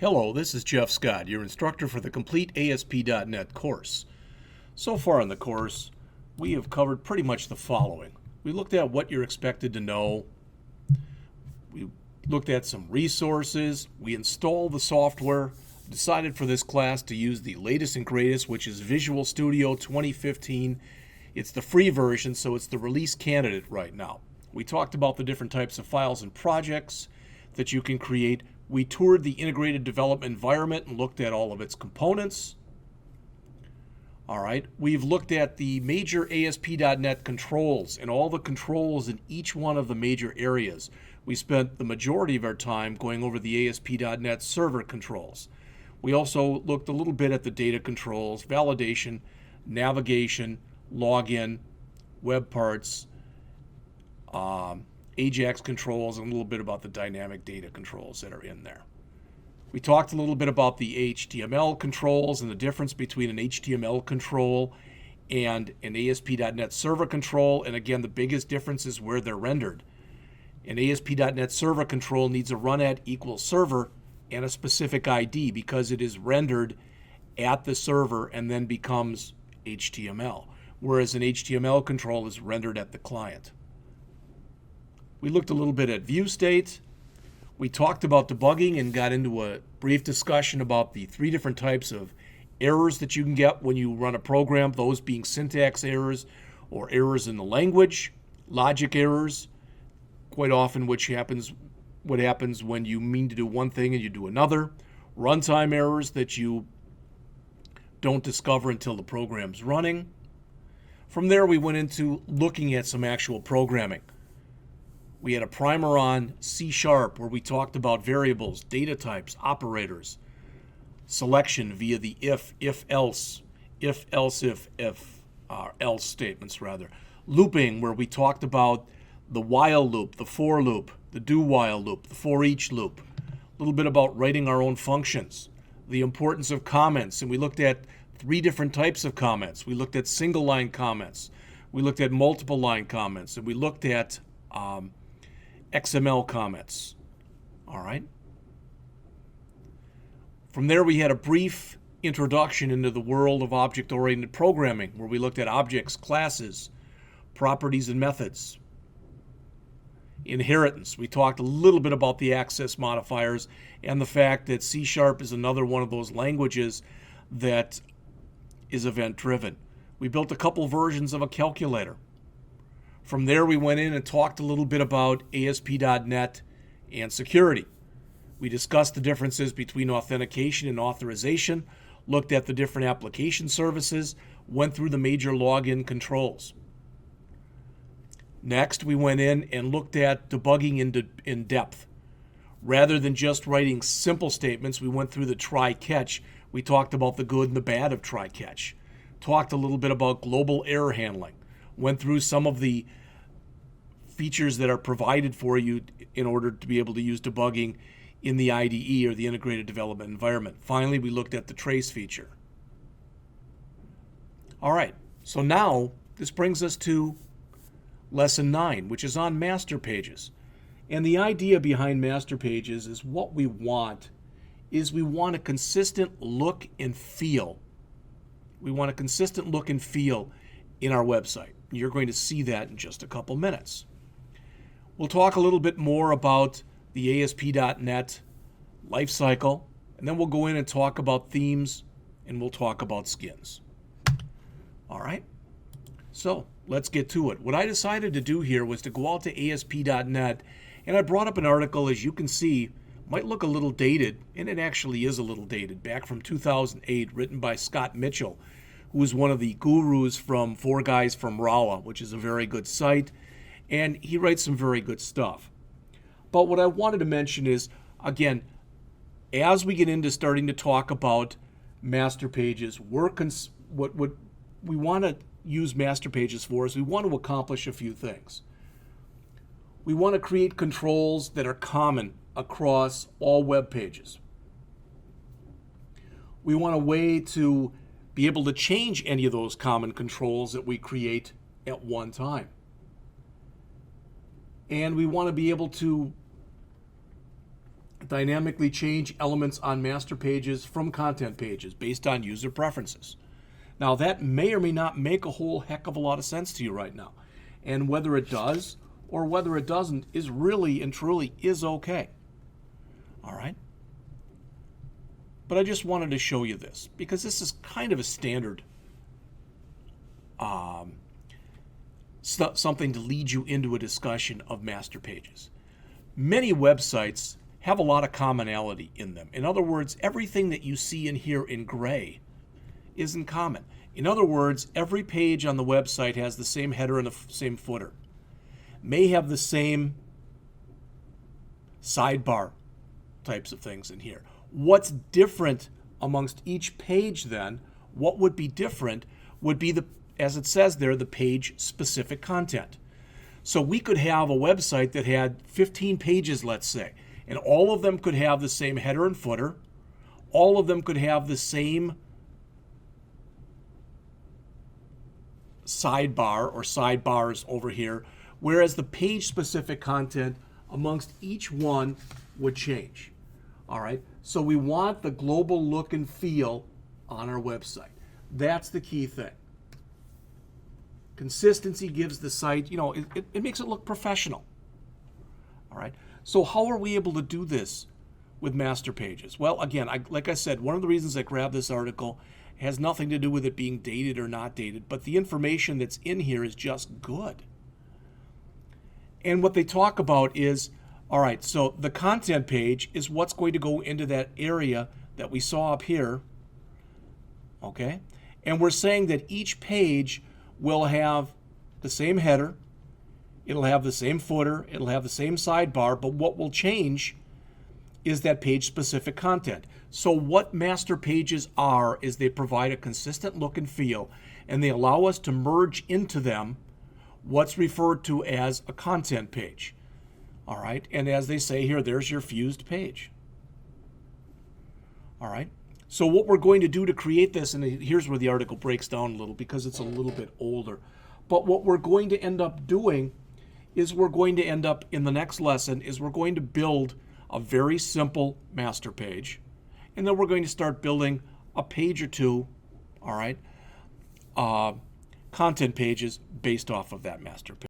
Hello, this is Jeff Scott, your instructor for the Complete ASP.NET course. So far in the course, we have covered pretty much the following. We looked at what you're expected to know. We looked at some resources. We installed the software. Decided for this class to use the latest and greatest, which is Visual Studio 2015. It's the free version, so it's the release candidate right now. We talked about the different types of files and projects that you can create. We toured the integrated development environment and looked at all of its components. All right, we've looked at the major ASP.NET controls and all the controls in each one of the major areas. We spent the majority of our time going over the ASP.NET server controls. We also looked a little bit at the data controls, validation, navigation, login, web parts, Ajax controls, and a little bit about the dynamic data controls that are in there. We talked a little bit about the HTML controls and the difference between an HTML control and an ASP.NET server control. And again, the biggest difference is where they're rendered. An ASP.NET server control needs a run at equals server and a specific ID because it is rendered at the server and then becomes HTML, whereas an HTML control is rendered at the client. We looked a little bit at view state. We talked about debugging and got into a brief discussion about the three different types of errors that you can get when you run a program, those being syntax errors or errors in the language, logic errors, quite often what happens when you mean to do one thing and you do another, runtime errors that you don't discover until the program's running. From there, we went into looking at some actual programming. We had a primer on C# where we talked about variables, data types, operators, selection via the if-else, else statements rather. Looping, where we talked about the while loop, the for loop, the do while loop, the for each loop. A little bit about writing our own functions, the importance of comments, and we looked at three different types of comments. We looked at single line comments, we looked at multiple line comments, and we looked at XML comments. All right. From there, we had a brief introduction into the world of object-oriented programming, where we looked at objects, classes, properties, and methods. Inheritance. We talked a little bit about the access modifiers and the fact that C# is another one of those languages that is event-driven. We built a couple versions of a calculator. From there, we went in and talked a little bit about ASP.NET and security. We discussed the differences between authentication and authorization, looked at the different application services, went through the major login controls. Next, we went in and looked at debugging in depth. Rather than just writing simple statements, we went through the try-catch. We talked about the good and the bad of try-catch. Talked a little bit about global error handling. Went through some of the features that are provided for you in order to be able to use debugging in the IDE or the integrated development environment. Finally, we looked at the trace feature. All right, so now this brings us to Lesson 9, which is on master pages. And the idea behind master pages is what we want is we want a consistent look and feel. We want a consistent look and feel in our website. You're going to see that in just a couple minutes. We'll talk a little bit more about the ASP.NET lifecycle, and then we'll go in and talk about themes, and we'll talk about skins. All right, so let's get to it. What I decided to do here was to go out to ASP.NET, and I brought up an article, as you can see, might look a little dated, and it actually is a little dated, back from 2008, written by Scott Mitchell, who is one of the gurus from Four Guys from Rolla, which is a very good site, and he writes some very good stuff. But what I wanted to mention is, again, as we get into starting to talk about master pages, what we want to use master pages for is we want to accomplish a few things. We want to create controls that are common across all web pages. We want a way to be able to change any of those common controls that we create at one time. And we want to be able to dynamically change elements on master pages from content pages based on user preferences. Now, that may or may not make a whole heck of a lot of sense to you right now. And whether it does or whether it doesn't is really and truly is okay. All right? But I just wanted to show you this because this is kind of a standard something to lead you into a discussion of master pages. Many websites have a lot of commonality in them. In other words, everything that you see in here in gray isn't common. In other words, every page on the website has the same header and the same footer, may have the same sidebar types of things in here. What's different amongst each page then, what would be different would be, as it says there, the page-specific content. So we could have a website that had 15 pages, let's say, and all of them could have the same header and footer. All of them could have the same sidebar or sidebars over here, whereas the page-specific content amongst each one would change. All right, so we want the global look and feel on our website. That's the key thing. Consistency gives the site, it makes it look professional. All right, so how are we able to do this with master pages? Well, again, like I said, one of the reasons I grabbed this article has nothing to do with it being dated or not dated, but the information that's in here is just good. And what they talk about is, all right, so the content page is what's going to go into that area that we saw up here, okay? And we're saying that each page will have the same header, it'll have the same footer, it'll have the same sidebar, but what will change is that page-specific content. So what master pages are is they provide a consistent look and feel, and they allow us to merge into them what's referred to as a content page. All right, and as they say here, there's your fused page. All right, so what we're going to do to create this, and here's where the article breaks down a little because it's a little bit older, but what we're going to end up doing is we're going to end up in the next lesson is we're going to build a very simple master page, and then we're going to start building a page or two, all right, content pages based off of that master page.